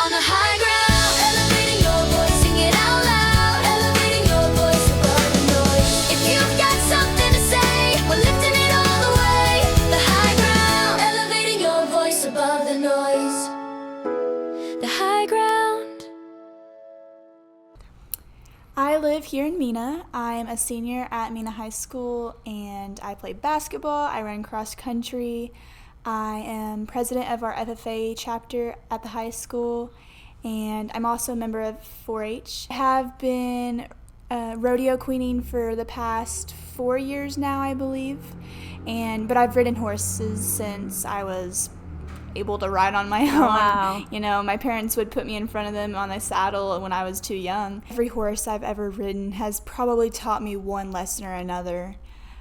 On the high ground, elevating your voice, sing it out loud, elevating your voice above the noise. If you've got something to say, we're lifting it all the way. The high ground, elevating your voice above the noise. The high ground. I live here in Mena. I'm a senior at Mena High School, and I play basketball. I run cross country. I am president of our FFA chapter at the high school, and I'm also a member of 4-H. I have been rodeo queening for the past 4 years now, I believe, but I've ridden horses since I was able to ride on my own. Wow. You know, my parents would put me in front of them on the saddle when I was too young. Every horse I've ever ridden has probably taught me one lesson or another.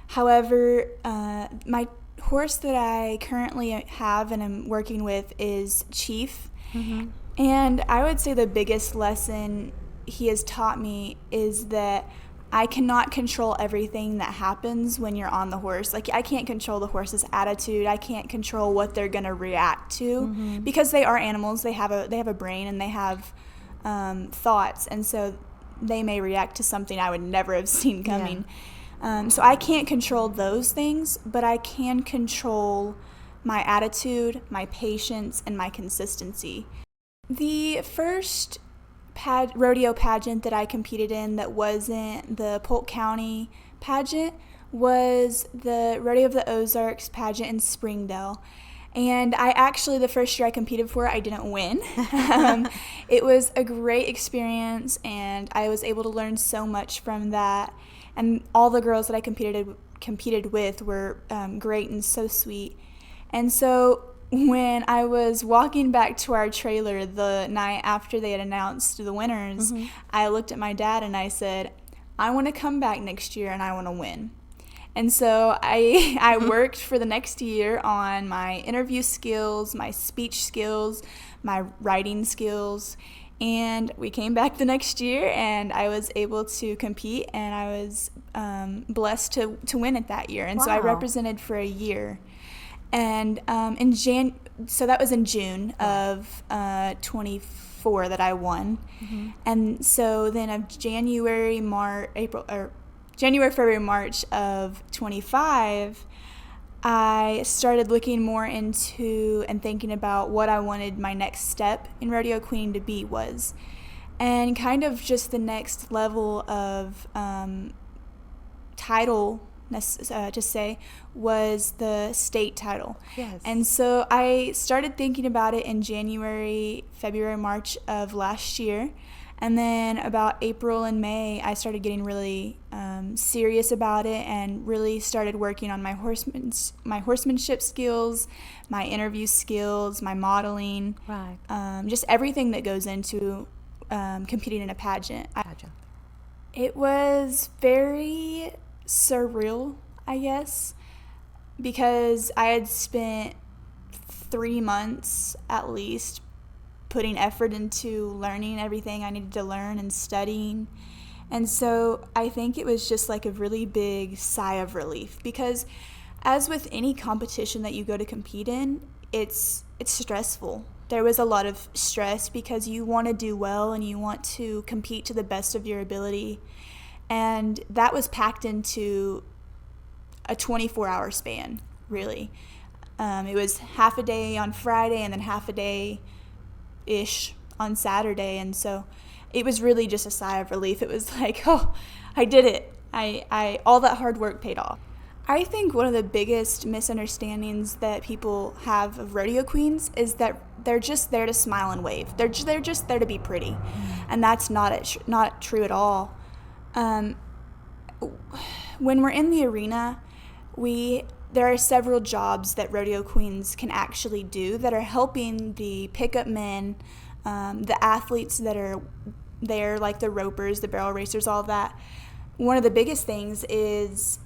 However, my horse that I currently have and am working with is Chief. Mm-hmm. And I would say the biggest lesson he has taught me is that I cannot control everything that happens when you're on the horse. Like, I can't control the horse's attitude. I can't control what they're going to react to, because they are animals. They have a brain, and they have thoughts, and so they may react to something I would never have seen coming. Yeah. So I can't control those things, but I can control my attitude, my patience, and my consistency. The first rodeo pageant that I competed in that wasn't the Polk County pageant was the Rodeo of the Ozarks pageant in Springdale. And the first year I competed for it, I didn't win. It was a great experience, and I was able to learn so much from that. And all the girls that I competed with were great and so sweet. And so when I was walking back to our trailer the night after they had announced the winners, I looked at my dad and I said, I want to come back next year and I want to win. And so I worked for the next year on my interview skills, my speech skills, my writing skills, and we came back the next year and I was able to compete, and I was blessed to win it that year. And so I Wow. represented for a year. And so that was in June of 24 that I won. And so then of January, February, March of 25, I started looking more into and thinking about what I wanted my next step in rodeo queening to be was. And kind of just the next level of title to say was the state title. Yes. And so I started thinking about it in January, February, March of last year. And then about April and May, I started getting really serious about it and really started working on my horsemanship skills, my interview skills, my modeling, Right. Just everything that goes into competing in a pageant. Gotcha. It was very surreal, I guess, because I had spent 3 months at least putting effort into learning everything I needed to learn and studying. And so I think it was just like a really big sigh of relief, because as with any competition that you go to compete in, it's stressful. There was a lot of stress because you want to do well and you want to compete to the best of your ability. And that was packed into a 24-hour span, really. It was half a day on Friday and then half a day-ish on Saturday. And so it was really just a sigh of relief. It was like, oh, I did it. I all that hard work paid off. I think one of the biggest misunderstandings that people have of rodeo queens is that they're just there to smile and wave. They're just there to be pretty. And that's not true at all. When we're in the arena, there are several jobs that rodeo queens can actually do that are helping the pickup men, the athletes that are there, like the ropers, the barrel racers, all that. One of the biggest things is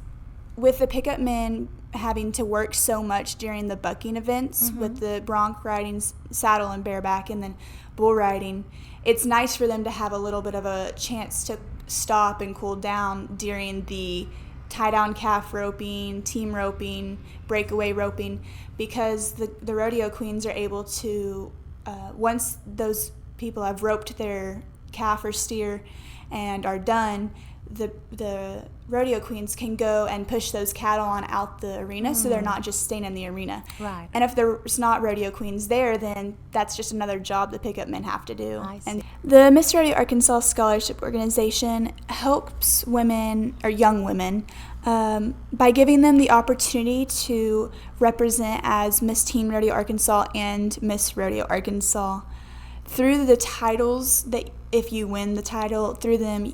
with the pickup men having to work so much during the bucking events with the bronc riding, saddle and bareback, and then bull riding, it's nice for them to have a little bit of a chance to stop and cool down during the tie-down calf roping, team roping, breakaway roping, because the rodeo queens are able to, once those people have roped their calf or steer and are done, the rodeo queens can go and push those cattle on out the arena, so they're not just staying in the arena. Right. And if there's not rodeo queens there, then that's just another job the pickup men have to do. I see. And the Miss Rodeo Arkansas Scholarship Organization helps women, or young women, by giving them the opportunity to represent as Miss Teen Rodeo Arkansas and Miss Rodeo Arkansas. Through the titles, that if you win the title, through them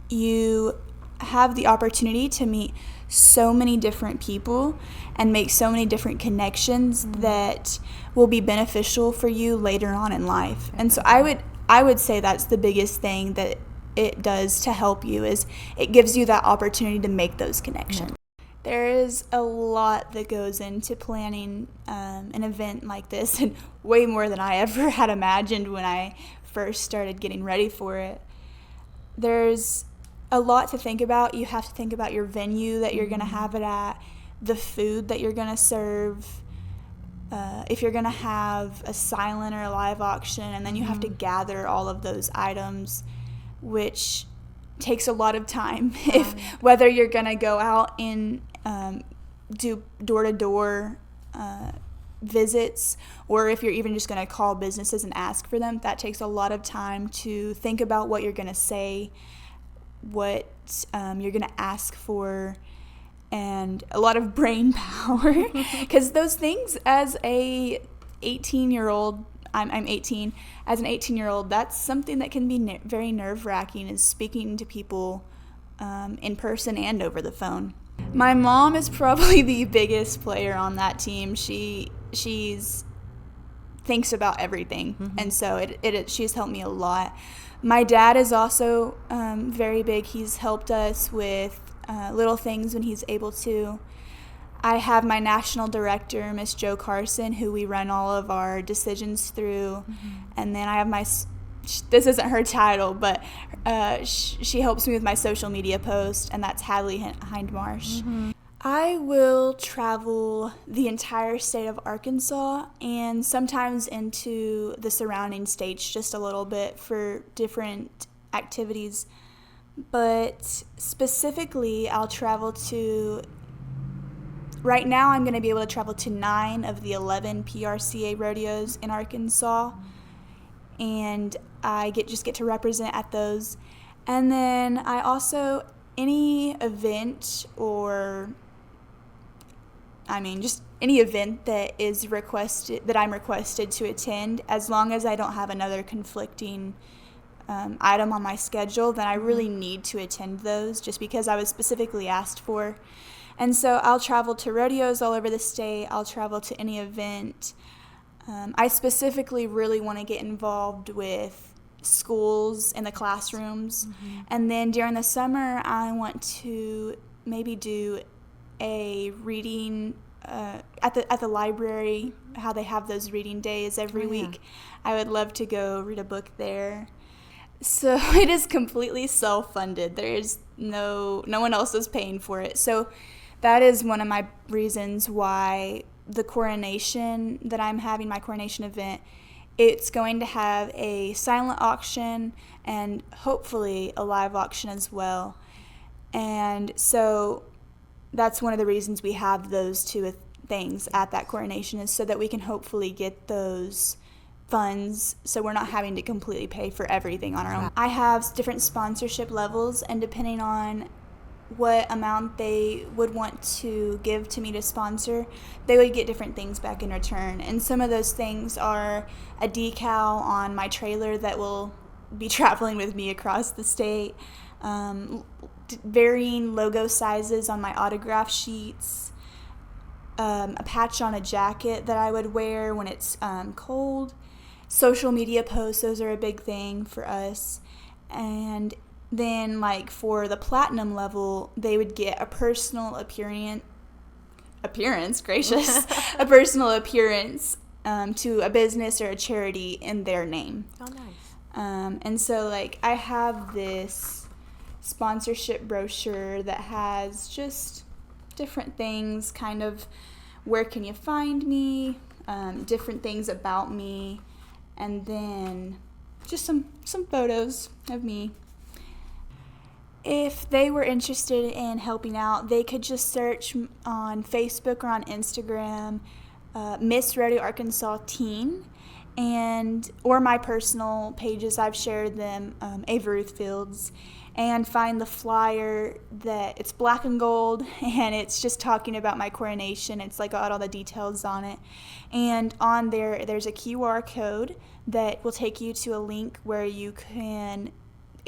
you have the opportunity to meet so many different people and make so many different connections that will be beneficial for you later on in life. And so I would say that's the biggest thing that it does to help you, is it gives you that opportunity to make those connections. There is a lot that goes into planning an event like this, and way more than I ever had imagined when I first started getting ready for it. There's a lot to think about. You have to think about your venue that you're going to have it at, the food that you're going to serve, if you're going to have a silent or a live auction, and then you have to gather all of those items, which takes a lot of time. Whether you're going to go out and do door-to-door visits, or if you're even just going to call businesses and ask for them, that takes a lot of time to think about what you're going to say, what you're going to ask for, and a lot of brain power, because those things, as a 18-year-old, I'm 18, as an 18-year-old, that's something that can be very nerve-wracking, is speaking to people in person and over the phone. My mom is probably the biggest player on that team. She's thinks about everything, and so she's helped me a lot. My dad is also very big. He's helped us with little things when he's able to. I have my national director, Miss Jo Carson, who we run all of our decisions through, and then I have this isn't her title, but she helps me with my social media post, and that's Hadley Hindmarsh. I will travel the entire state of Arkansas and sometimes into the surrounding states just a little bit for different activities. But specifically, I'll travel to, right now I'm going to be able to travel to 9 of the 11 PRCA rodeos in Arkansas. And I just get to represent at those. And then I also, any event just any event that is requested, that I'm requested to attend, as long as I don't have another conflicting item on my schedule, then I really need to attend those, just because I was specifically asked for. And so I'll travel to rodeos all over the state. I'll travel to any event. I specifically really want to get involved with schools in the classrooms. And then during the summer, I want to maybe do a reading at the library, how they have those reading days every week. I would love to go read a book there. So it is completely self-funded. There is no one else is paying for it. So that is one of my reasons why the coronation that I'm having, my coronation event, it's going to have a silent auction and hopefully a live auction as well. And so that's one of the reasons we have those two things at that coronation, is so that we can hopefully get those funds, so we're not having to completely pay for everything on our own. I have different sponsorship levels, and depending on what amount they would want to give to me to sponsor, they would get different things back in return. And some of those things are a decal on my trailer that will be traveling with me across the state, varying logo sizes on my autograph sheets, a patch on a jacket that I would wear when it's cold, social media posts, those are a big thing for us. And then, like, for the platinum level, they would get a personal appearance, gracious, a personal appearance to a business or a charity in their name. Oh, nice. And so, like, I have this sponsorship brochure that has just different things, kind of where can you find me, different things about me, and then just some photos of me. If they were interested in helping out, they could just search on Facebook or on Instagram, Miss Rodeo Arkansas Teen, or my personal pages. I've shared them, Ava Ruth Fields, and find the flyer that it's black and gold, and it's just talking about my coronation. It's like got all the details on it, and on there's a QR code that will take you to a link where you can.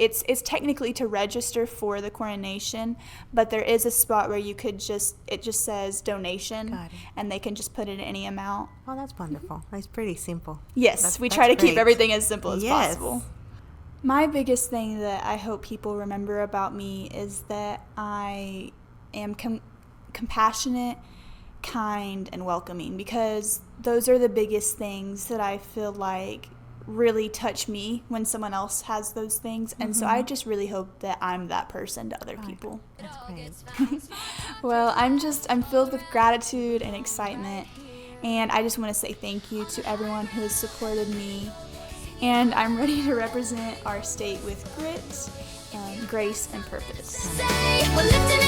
It's technically to register for the coronation, but there is a spot where it just says donation, and they can just put in any amount. Oh, that's wonderful. That's pretty simple. Yes, we try to keep everything as simple as possible. My biggest thing that I hope people remember about me is that I am compassionate, kind, and welcoming, because those are the biggest things that I feel like really touch me when someone else has those things. And so I just really hope that I'm that person to other people. That's great. Well, I'm filled with gratitude and excitement, and I just want to say thank you to everyone who has supported me, and I'm ready to represent our state with grit, grace, and purpose. Say, we're lifting it